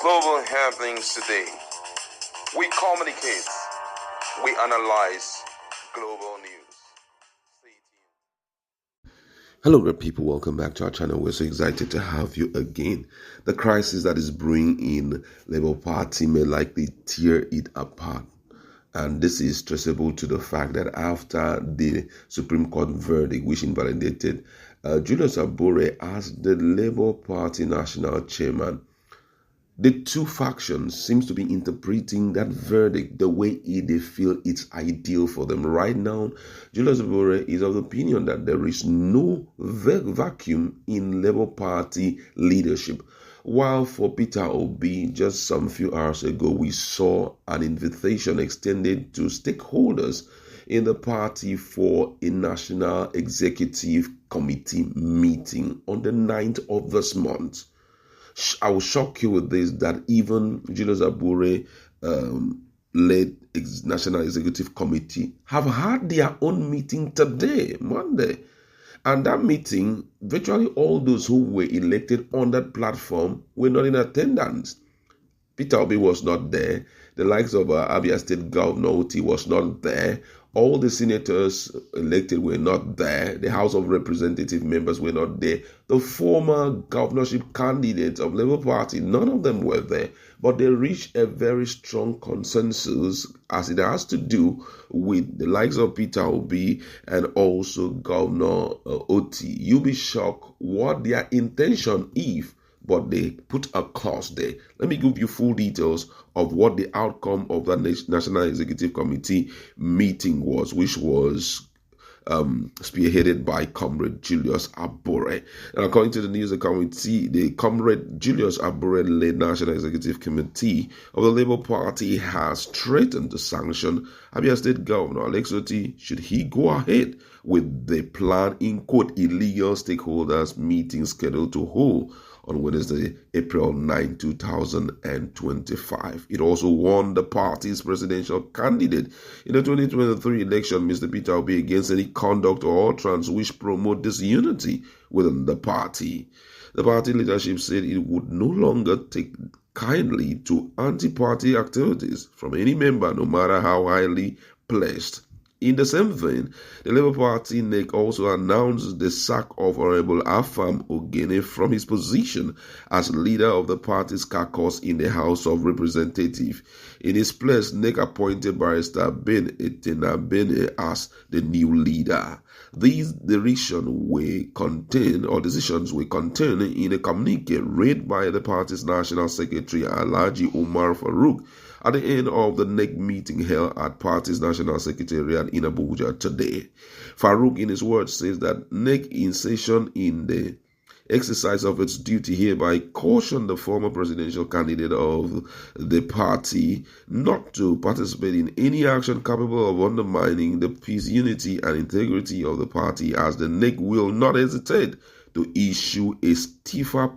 global happenings today. We communicate, we analyze global news. Stay tuned. Hello, great people. Welcome back to our channel. We're so excited to have you again. The crisis that is brewing in Labour Party may likely tear it apart. And this is traceable to the fact that after the Supreme Court verdict, which invalidated Julius Abure as the Labour Party national chairman, the two factions seems to be interpreting that verdict the way they feel it's ideal for them. Right now, Julius Abure is of the opinion that there is no vacuum in Labour Party leadership. While for Peter Obi, just some few hours ago, we saw an invitation extended to stakeholders in the party for a national executive committee meeting on the 9th of this month. I will shock you with this, that even Julius Abure led National Executive Committee have had their own meeting today, Monday. And that meeting, virtually all those who were elected on that platform were not in attendance. Peter Obi was not there. The likes of Abia State Governor Otti was not there. All the senators elected were not there. The House of Representative members were not there. The former governorship candidates of Labour Party, none of them were there. But they reached a very strong consensus as it has to do with the likes of Peter Obi and also Governor Otti. You'll be shocked what their intention is. But they put a clause there. Let me give you full details of what the outcome of that National Executive Committee meeting was, which was spearheaded by Comrade Julius Abure. And according to the news committee, the Comrade Julius Abure led National Executive Committee of the Labour Party has threatened to sanction Abia State Governor Alex Otti should he go ahead with the plan in quote illegal stakeholders meeting scheduled to hold on Wednesday, April 9, 2025. It also warned the party's presidential candidate in the 2023 election, Mr. Peter Obi, against any conduct or utterance which promote disunity within the party. The party leadership said it would no longer take kindly to anti-party activities from any member, no matter how highly placed. In the same vein, the Labour Party NEC also announced the sack of Honorable Afam Ogene from his position as leader of the party's caucus in the House of Representatives. In his place, NEC appointed Barrister Ben Etenabene as the new leader. These decisions were contained in a communique read by the party's National Secretary Alhaji Umar Farouk at the end of the NEC meeting held at party's National Secretariat in Abuja today. Farouk, in his words, says that NEC in session in the exercise of its duty hereby cautioned the former presidential candidate of the party not to participate in any action capable of undermining the peace, unity, and integrity of the party, as the NEC will not hesitate to issue a stiffer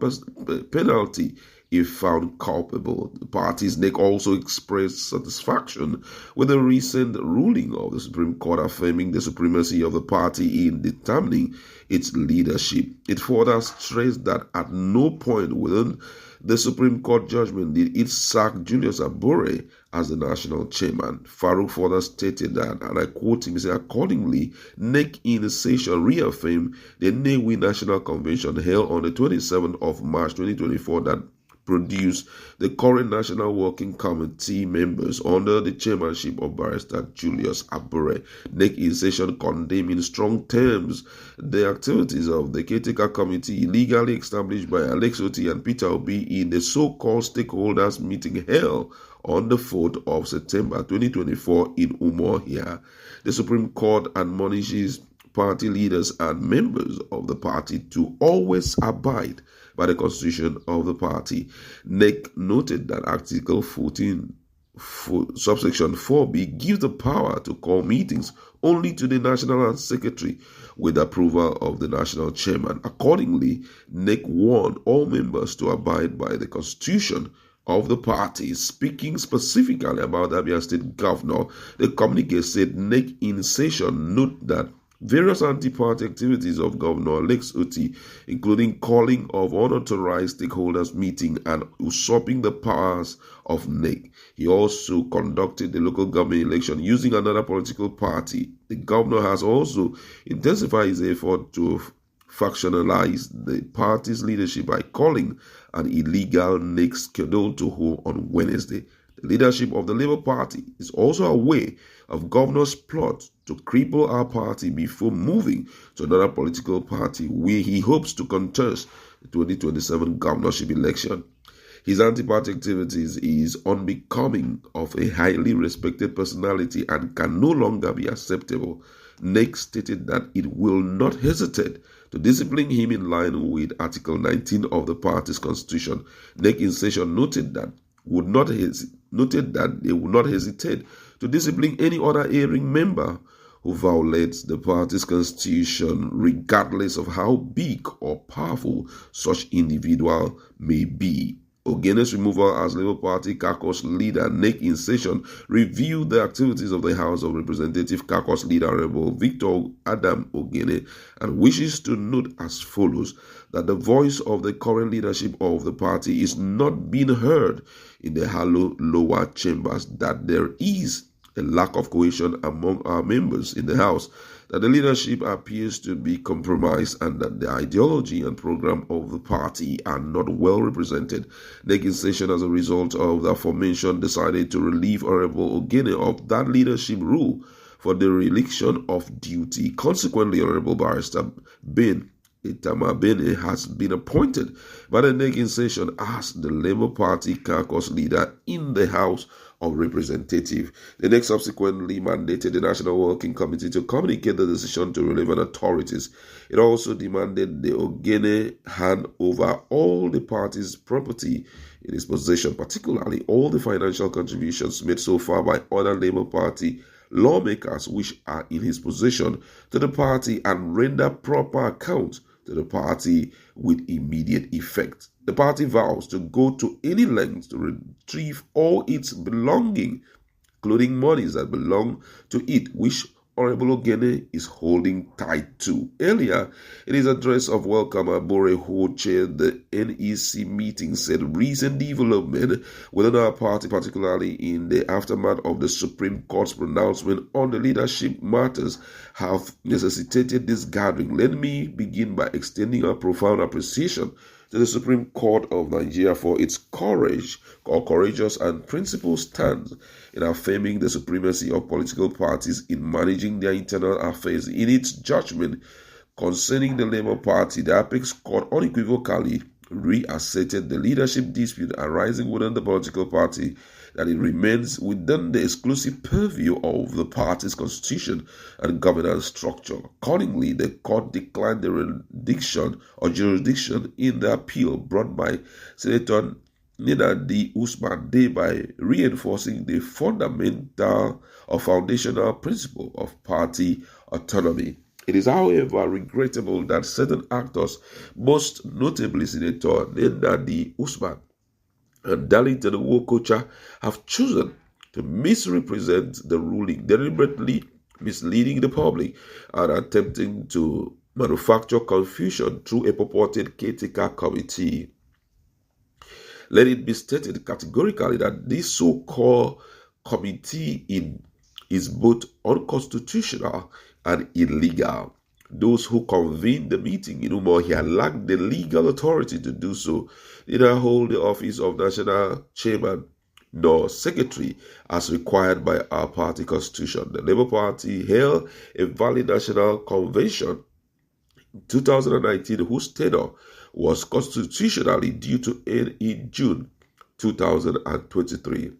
penalty if found culpable. The party's NEC also expressed satisfaction with the recent ruling of the Supreme Court affirming the supremacy of the party in determining its leadership. It further stressed that at no point within the Supreme Court judgment did it sack Julius Abure as the national chairman. Farouk further stated that, and I quote him, he said, accordingly, NEC in session reaffirmed the NEWI National Convention held on the 27th of March 2024 that produce the current National Working Committee members under the chairmanship of Barrister Julius Abure. NEC in session condemned in strong terms the activities of the caretaker committee illegally established by Alex Otti and Peter Obi in the so-called stakeholders meeting held on the 4th of September 2024 in Umuahia. The Supreme Court admonishes party leaders and members of the party to always abide by the constitution of the party. NEC noted that Article 14, subsection 4b gives the power to call meetings only to the national secretary with approval of the national chairman. Accordingly, NEC warned all members to abide by the constitution of the party. Speaking specifically about Abia State Governor, the communique said NEC in session note that Various anti-party activities of Governor Alex Otti, including calling of unauthorized stakeholders meeting and usurping the powers of NEC. He also conducted the local government election using another political party. The governor has also intensified his effort to factionalize the party's leadership by calling an illegal NEC schedule to hold on Wednesday. The leadership of the Labour Party is also aware of governor's plot to cripple our party before moving to another political party where he hopes to contest the 2027 governorship election. His anti-party activities is unbecoming of a highly respected personality and can no longer be acceptable. NEC stated that it will not hesitate to discipline him in line with Article 19 of the party's constitution. NEC in session noted that they would not hesitate to discipline any other erring member who violates the party's constitution, regardless of how big or powerful such individual may be. Ogene's removal as Labour Party caucus leader, NEC in session, reviewed the activities of the House of Representatives caucus leader, Honorable Victor Adam Ogene, and wishes to note as follows that the voice of the current leadership of the party is not being heard in the hollow lower chambers, that there is a lack of cohesion among our members in the House, that the leadership appears to be compromised, and that the ideology and program of the party are not well represented. NEC in session, as a result of the aforementioned, decided to relieve Honorable Ogene of that leadership role for the dereliction of duty. Consequently, Honorable Barrister Ben Itamabene has been appointed by the NEC in session as the Labour Party caucus leader in the House of Representatives. The NEC subsequently mandated the National Working Committee to communicate the decision to relevant authorities. It also demanded the Ogene hand over all the party's property in his possession, particularly all the financial contributions made so far by other Labour Party lawmakers which are in his possession to the party, and render proper account to the party with immediate effect. The party vows to go to any length to retrieve all its belongings, including monies that belong to it, which Honorable Ogene is holding tight to. Earlier, in his address of welcome, Abure, who chaired the NEC meeting, said recent development within our party, particularly in the aftermath of the Supreme Court's pronouncement on the leadership matters, have necessitated this gathering. Let me begin by extending our profound appreciation to the Supreme Court of Nigeria for its courageous and principled stance in affirming the supremacy of political parties in managing their internal affairs. In its judgment concerning the Labour Party, the Apex Court unequivocally reasserted the leadership dispute arising within the political party, that it remains within the exclusive purview of the party's constitution and governance structure. Accordingly, the court declined the jurisdiction in the appeal brought by Senator Nida Usman, thereby reinforcing the fundamental or foundational principle of party autonomy. It is, however, regrettable that certain actors, most notably Senator Nida Usman and Darlington Wokocha, have chosen to misrepresent the ruling, deliberately misleading the public and attempting to manufacture confusion through a purported caretaker committee. Let it be stated categorically that this so-called committee is both unconstitutional and illegal. Those who convened the meeting in Umuahia lacked the legal authority to do so, neither hold the office of national chairman nor secretary as required by our party constitution. The Labour Party held a valid national convention in 2019 whose tenure was constitutionally due to end in June 2023.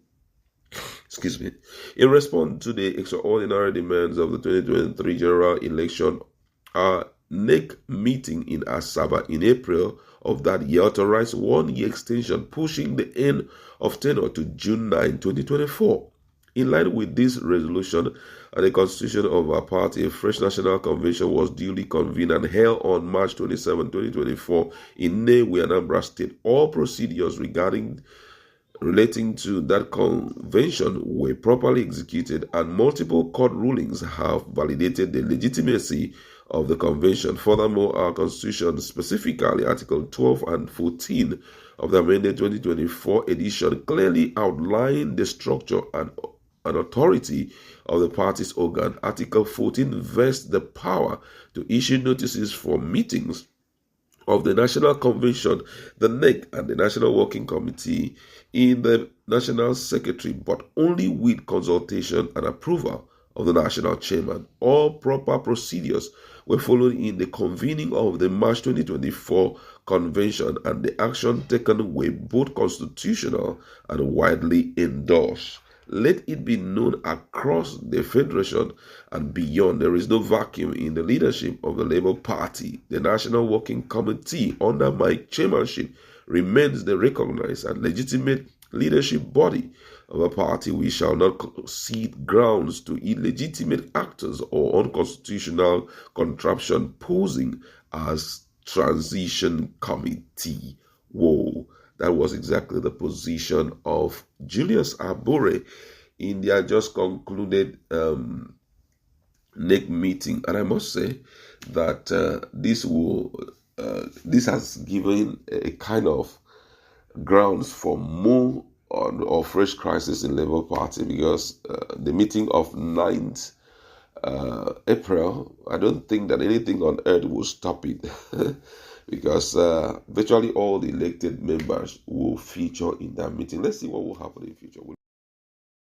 In response to the extraordinary demands of the 2023 general election, our NEC meeting in Asaba in April of that year authorized 1 year extension, pushing the end of tenure to June 9, 2024. In line with this resolution and the constitution of our party, a fresh national convention was duly convened and held on March 27, 2024 in Nnewi, Anambra State. All procedures regarding relating to that convention were properly executed, and multiple court rulings have validated the legitimacy of the convention. Furthermore, our Constitution, specifically Article 12 and 14 of the amended 2024 edition, clearly outline the structure and authority of the party's organ. Article 14 vests the power to issue notices for meetings of the National Convention, the NEC, and the National Working Committee in the National Secretary, but only with consultation and approval of the National Chairman. All proper procedures were followed in the convening of the March 2024 Convention, and the action taken were both constitutional and widely endorsed. Let it be known across the Federation and beyond, there is no vacuum in the leadership of the Labour Party. The National Working Committee, under my chairmanship, remains the recognized and legitimate leadership body of a party. We shall not concede grounds to illegitimate actors or unconstitutional contraption posing as transition committee. Whoa. That was exactly the position of Julius Abure in their just concluded NEC meeting. And I must say that this has given a kind of grounds for more or fresh crisis in Labour Party, because the meeting of 9th April, I don't think that anything on earth will stop it. Because virtually all the elected members will feature in that meeting. Let's see what will happen in the future.